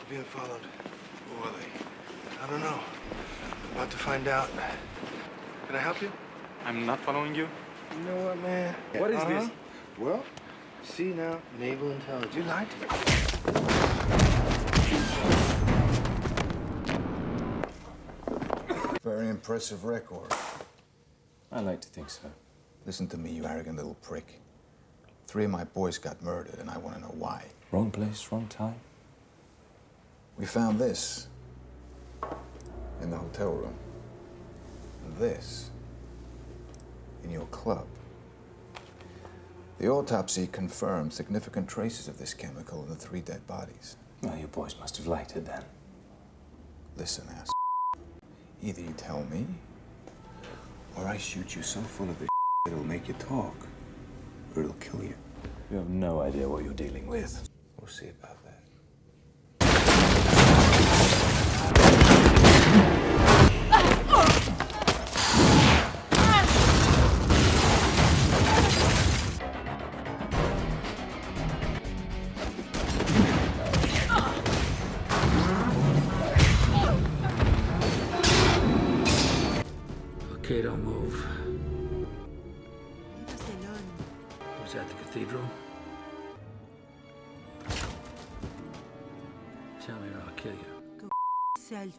We're being followed. Who are they? I don't know. About to find out. Can I help you? I'm not following you. You know what, man? What is this? Well, see now, naval intelligence. You lied to me. Very impressive record. I like to think so. Listen to me, you arrogant little prick. 3 of my boys got murdered, and I want to know why. Wrong place, wrong time. We found this in the hotel room. And this in your club. The autopsy confirmed significant traces of this chemical in the 3 dead bodies. Well, you boys must have liked it then. Listen, ass. Either you tell me, or I shoot you so full of this it'll make you talk, or it'll kill you. You have no idea what you're dealing with. We'll see about that. Okay, don't move. Who's at the cathedral? Tell me or I'll kill you. Go self.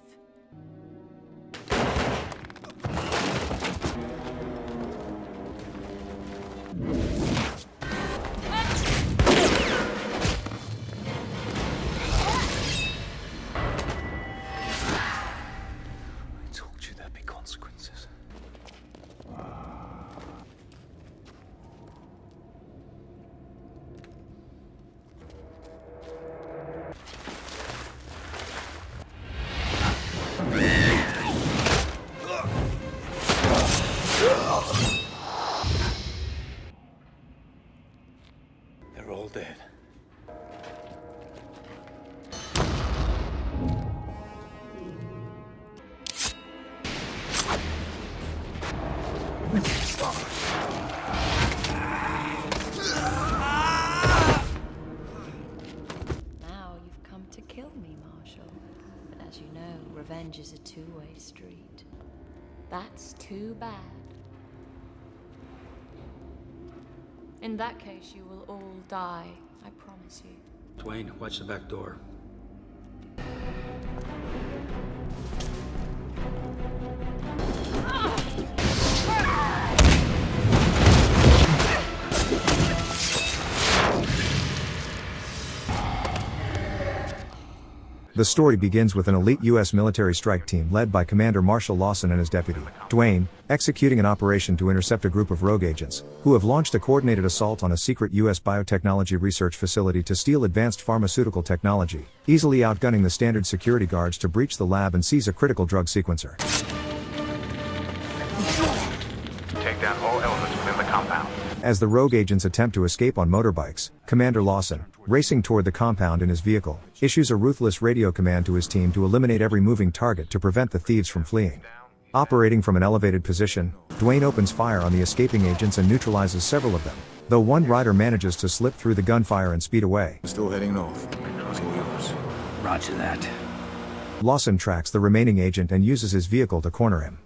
I told you there'd be consequences. They're all dead. Now you've come to kill me, Marshall. But as you know, revenge is a two-way street. That's too bad. In that case, you will all die, I promise you. Dwayne, watch the back door. The story begins with an elite U.S. military strike team led by Commander Marshall Lawson and his deputy, Dwayne, executing an operation to intercept a group of rogue agents, who have launched a coordinated assault on a secret U.S. biotechnology research facility to steal advanced pharmaceutical technology, easily outgunning the standard security guards to breach the lab and seize a critical drug sequencer. Take down all elements within the compound. As the rogue agents attempt to escape on motorbikes, Commander Lawson, racing toward the compound in his vehicle, issues a ruthless radio command to his team to eliminate every moving target to prevent the thieves from fleeing. Operating from an elevated position, Dwayne opens fire on the escaping agents and neutralizes several of them, though one rider manages to slip through the gunfire and speed away. Still heading north. It's all yours. Roger that. Lawson tracks the remaining agent and uses his vehicle to corner him.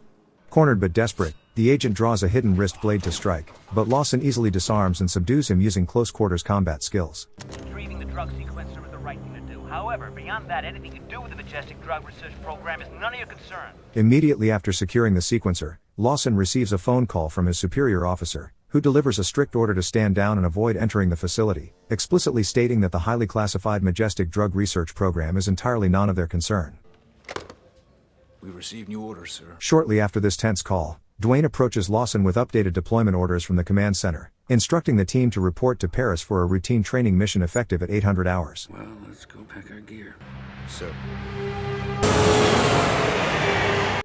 Cornered but desperate, the agent draws a hidden wrist blade to strike, but Lawson easily disarms and subdues him using close-quarters combat skills. Retrieving the drug sequencer is the right thing to do. However, beyond that, anything you do with the Majestic Drug Research Program is none of your concern. Immediately after securing the sequencer, Lawson receives a phone call from his superior officer, who delivers a strict order to stand down and avoid entering the facility, explicitly stating that the highly classified Majestic Drug Research Program is entirely none of their concern. We received new orders, sir. Shortly after this tense call, Dwayne approaches Lawson with updated deployment orders from the command center, instructing the team to report to Paris for a routine training mission effective at 800 hours. Well, let's go pack our gear. Sir.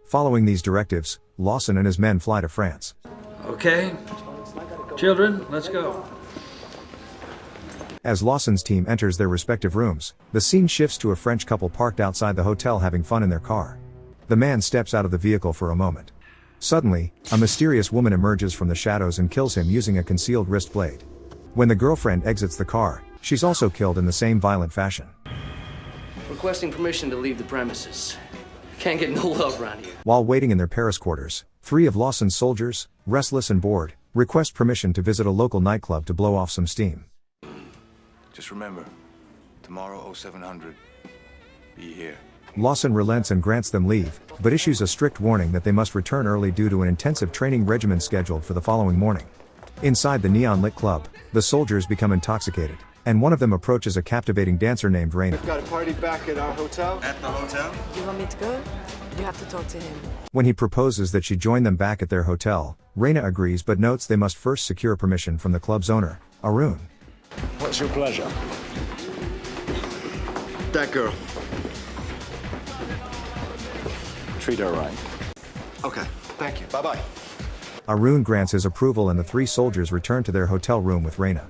Following these directives, Lawson and his men fly to France. Okay. Children, let's go. As Lawson's team enters their respective rooms, the scene shifts to a French couple parked outside the hotel having fun in their car. The man steps out of the vehicle for a moment. Suddenly, a mysterious woman emerges from the shadows and kills him using a concealed wrist blade. When the girlfriend exits the car, she's also killed in the same violent fashion. requesting permission to leave the premises. Can't get no love around here. While waiting in their Paris quarters, 3 of Lawson's soldiers, restless and bored, request permission to visit a local nightclub to blow off some steam. Just remember, tomorrow 0700, be here. Lawson relents and grants them leave, but issues a strict warning that they must return early due to an intensive training regimen scheduled for the following morning. Inside the neon-lit club, the soldiers become intoxicated, and one of them approaches a captivating dancer named Raina. We've got a party back at our hotel. At the hotel? You want me to go? You have to talk to him. When he proposes that she join them back at their hotel, Raina agrees but notes they must first secure permission from the club's owner, Arun. What's your pleasure? That girl. Treat her right. Okay, thank you. Bye-bye. Arun grants his approval and the 3 soldiers return to their hotel room with Raina.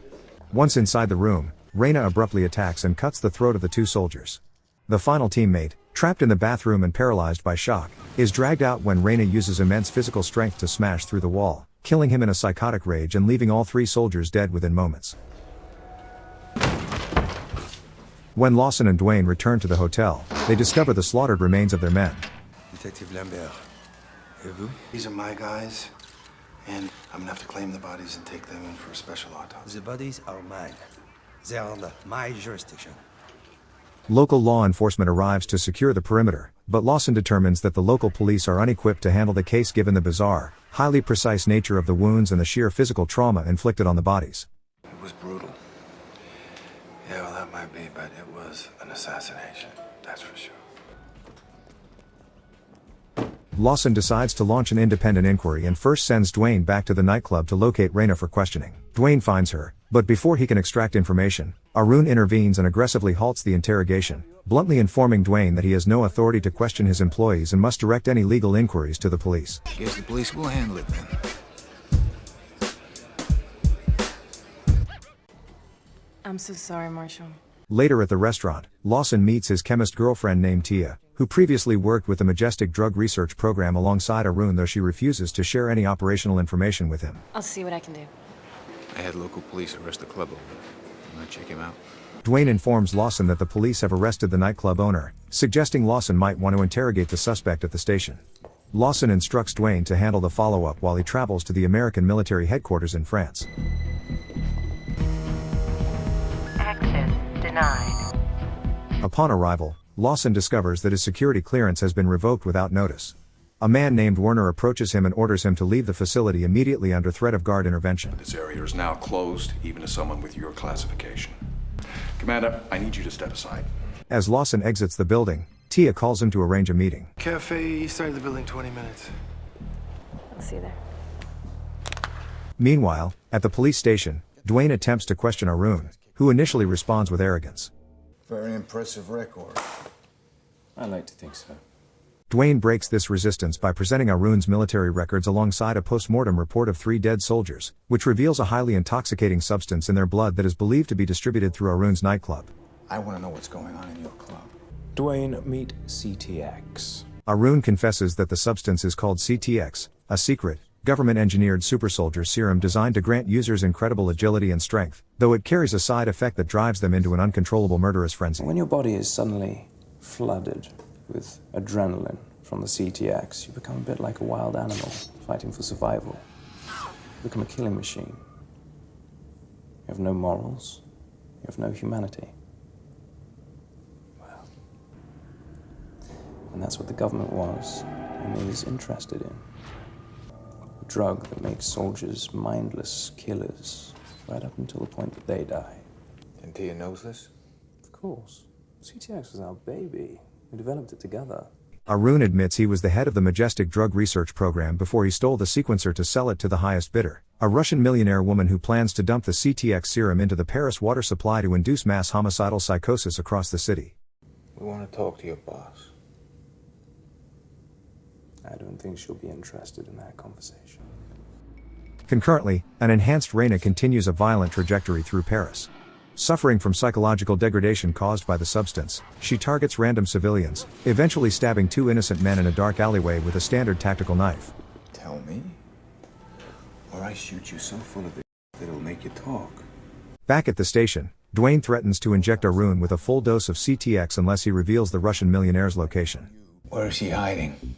Once inside the room, Raina abruptly attacks and cuts the throat of the 2 soldiers. The final teammate, trapped in the bathroom and paralyzed by shock, is dragged out when Raina uses immense physical strength to smash through the wall, killing him in a psychotic rage and leaving all 3 soldiers dead within moments. When Lawson and Dwayne return to the hotel, they discover the slaughtered remains of their men. Detective Lambert. Et vous? These are my guys, and I'm gonna have to claim the bodies and take them in for a special autopsy. The bodies are mine. They are under my jurisdiction. Local law enforcement arrives to secure the perimeter, but Lawson determines that the local police are unequipped to handle the case given the bizarre, highly precise nature of the wounds and the sheer physical trauma inflicted on the bodies. It was brutal. Yeah, well, that might be, but it was an assassination, that's for sure. Lawson decides to launch an independent inquiry and first sends Dwayne back to the nightclub to locate Raina for questioning. Dwayne finds her, but before he can extract information, Arun intervenes and aggressively halts the interrogation, bluntly informing Dwayne that he has no authority to question his employees and must direct any legal inquiries to the police. Guess the police will handle it then. I'm so sorry, Marshall. Later at the restaurant, Lawson meets his chemist girlfriend named Tia, who previously worked with the Majestic Drug Research Program alongside Arun, though she refuses to share any operational information with him. I'll see what I can do. I had local police arrest the club owner. I'm gonna check him out. Dwayne informs Lawson that the police have arrested the nightclub owner, suggesting Lawson might want to interrogate the suspect at the station. Lawson instructs Dwayne to handle the follow-up while he travels to the American military headquarters in France. Access denied. Upon arrival, Lawson discovers that his security clearance has been revoked without notice. A man named Werner approaches him and orders him to leave the facility immediately under threat of guard intervention. This area is now closed, even to someone with your classification. Commander, I need you to step aside. As Lawson exits the building, Tia calls him to arrange a meeting. Cafe east side of the building, 20 minutes. I'll see you there. Meanwhile, at the police station, Dwayne attempts to question Arun, who initially responds with arrogance. Very impressive record. I like to think so. Dwayne breaks this resistance by presenting Arun's military records alongside a post-mortem report of 3 dead soldiers, which reveals a highly intoxicating substance in their blood that is believed to be distributed through Arun's nightclub. I want to know what's going on in your club. Dwayne, meet CTX. Arun confesses that the substance is called CTX, a secret, government-engineered supersoldier serum designed to grant users incredible agility and strength, though it carries a side effect that drives them into an uncontrollable murderous frenzy. When your body is suddenly flooded with adrenaline from the CTX, you become a bit like a wild animal fighting for survival. You become a killing machine. You have no morals. You have no humanity. Well, and that's what the government was and is interested in. A drug that makes soldiers mindless killers right up until the point that they die. And Tia knows this? Of course. CTX was our baby. We developed it together. Arun admits he was the head of the Majestic Drug Research Program before he stole the sequencer to sell it to the highest bidder, a Russian millionaire woman who plans to dump the CTX serum into the Paris water supply to induce mass homicidal psychosis across the city. We want to talk to your boss. I don't think she'll be interested in that conversation. Concurrently, an enhanced Raina continues a violent trajectory through Paris. Suffering from psychological degradation caused by the substance, she targets random civilians, eventually stabbing 2 innocent men in a dark alleyway with a standard tactical knife. Tell me, or I shoot you so full of it that it'll make you talk. Back at the station, Dwayne threatens to inject Arun with a full dose of CTX unless he reveals the Russian millionaire's location. Where is she hiding?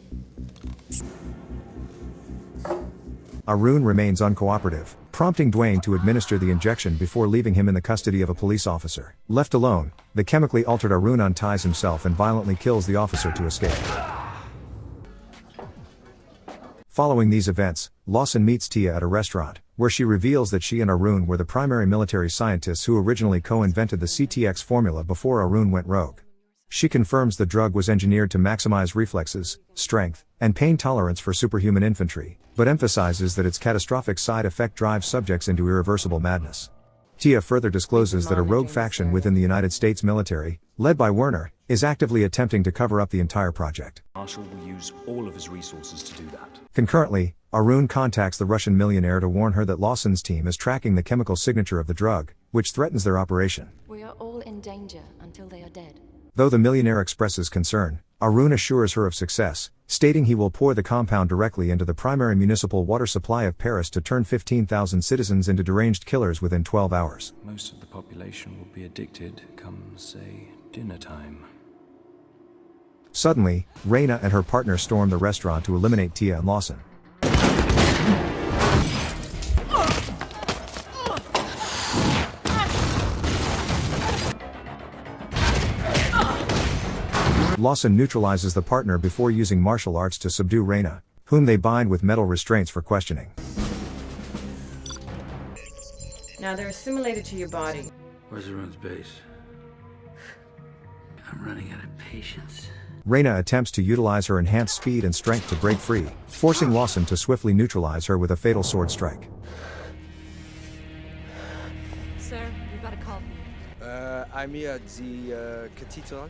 Arun remains uncooperative, prompting Dwayne to administer the injection before leaving him in the custody of a police officer. Left alone, the chemically altered Arun unties himself and violently kills the officer to escape. Following these events, Lawson meets Tia at a restaurant, where she reveals that she and Arun were the primary military scientists who originally co-invented the CTX formula before Arun went rogue. She confirms the drug was engineered to maximize reflexes, strength, and pain tolerance for superhuman infantry, but emphasizes that its catastrophic side effect drives subjects into irreversible madness. Tia further discloses that a rogue faction within the United States military, led by Werner, is actively attempting to cover up the entire project. Marshall will use all of his resources to do that. Concurrently, Arun contacts the Russian millionaire to warn her that Lawson's team is tracking the chemical signature of the drug, which threatens their operation. We are all in danger until they are dead. Though the millionaire expresses concern, Arun assures her of success, stating he will pour the compound directly into the primary municipal water supply of Paris to turn 15,000 citizens into deranged killers within 12 hours. Most of the population will be addicted come, say, dinner time. Suddenly, Raina and her partner storm the restaurant to eliminate Tia and Lawson. Lawson neutralizes the partner before using martial arts to subdue Raina, whom they bind with metal restraints for questioning. Now they're assimilated to your body. Where's Arun's base? I'm running out of patience. Raina attempts to utilize her enhanced speed and strength to break free, forcing Lawson to swiftly neutralize her with a fatal sword strike. Sir, we've got a call. I'm here at the cathedral.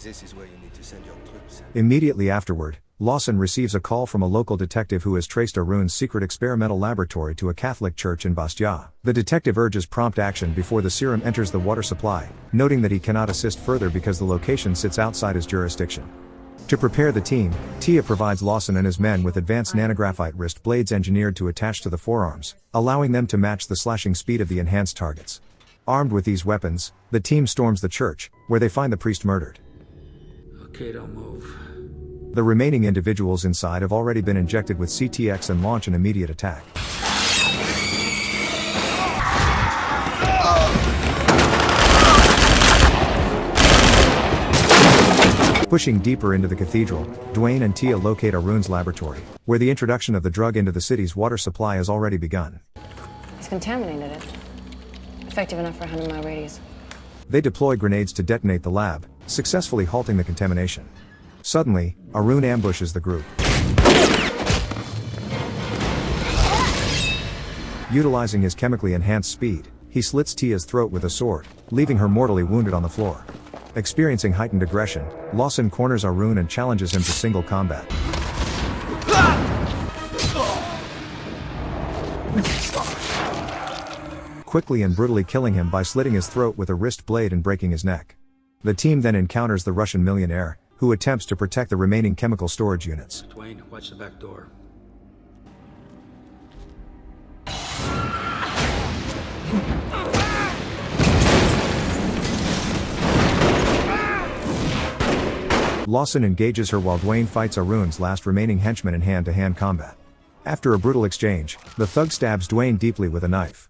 This is where you need to send your troops. Immediately afterward, Lawson receives a call from a local detective who has traced Arun's secret experimental laboratory to a Catholic church in Bastia. The detective urges prompt action before the serum enters the water supply, noting that he cannot assist further because the location sits outside his jurisdiction. To prepare the team, Tia provides Lawson and his men with advanced nanographite wrist blades engineered to attach to the forearms, allowing them to match the slashing speed of the enhanced targets. Armed with these weapons, the team storms the church, where they find the priest murdered. Okay, don't move. The remaining individuals inside have already been injected with CTX and launch an immediate attack. Pushing deeper into the cathedral, Dwayne and Tia locate Arun's laboratory, where the introduction of the drug into the city's water supply has already begun. He's contaminated it. Effective enough for a 100-mile radius. They deploy grenades to detonate the lab, successfully halting the contamination. Suddenly, Arun ambushes the group. Utilizing his chemically enhanced speed, he slits Tia's throat with a sword, leaving her mortally wounded on the floor. Experiencing heightened aggression, Lawson corners Arun and challenges him to single combat. Quickly and brutally killing him by slitting his throat with a wrist blade and breaking his neck. The team then encounters the Russian millionaire, who attempts to protect the remaining chemical storage units. Dwayne, watch the back door. Lawson engages her while Dwayne fights Arun's last remaining henchman in hand-to-hand combat. After a brutal exchange, the thug stabs Dwayne deeply with a knife.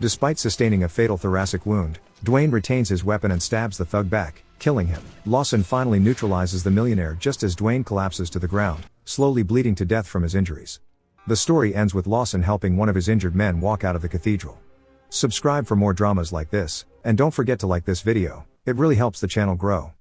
Despite sustaining a fatal thoracic wound, Dwayne retains his weapon and stabs the thug back, killing him. Lawson finally neutralizes the millionaire just as Dwayne collapses to the ground, slowly bleeding to death from his injuries. The story ends with Lawson helping one of his injured men walk out of the cathedral. Subscribe for more dramas like this, and don't forget to like this video, it really helps the channel grow.